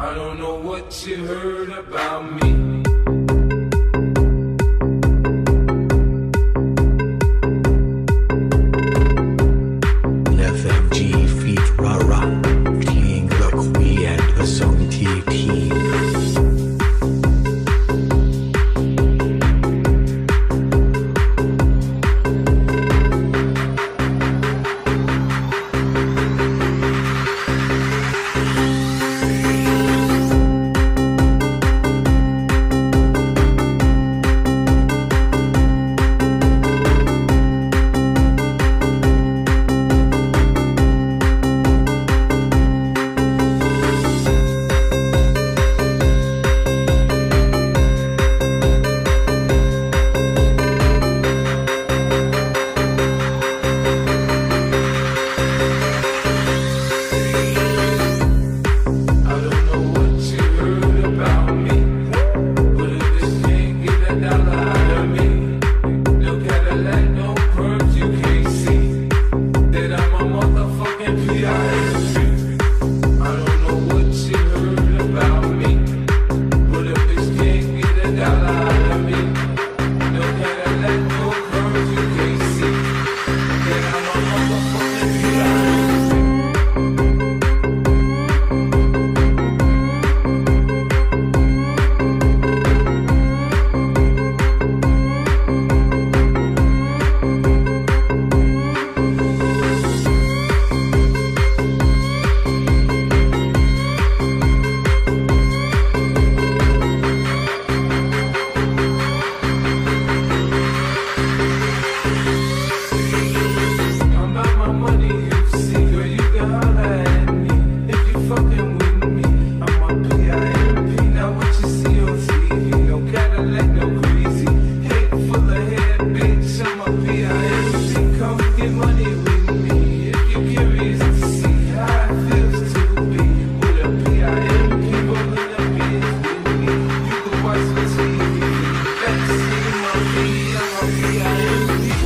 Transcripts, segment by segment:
I don't know what you heard about me. FMG feat Rara, King the Queen and the Zone T team.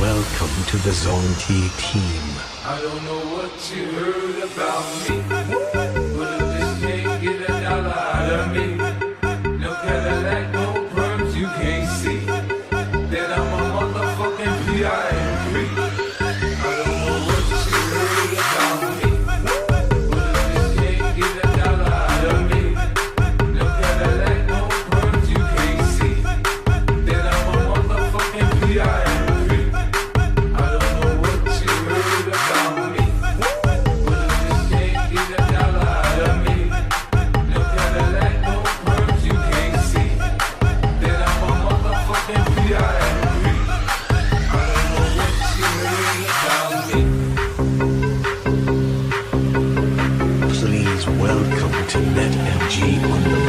Welcome to the Zone T team. I don't know what you heard about me, but if this can't get a dollar out of me, no Cadillac, no perms you can't see, then I'm a motherfucking P.I.M.P. I don't know what you heard about me, but if this can't get a dollar out of me, no Cadillac, no perms you can't see, then I'm a motherfucking P.I.M.P. Please welcome to NetMG on the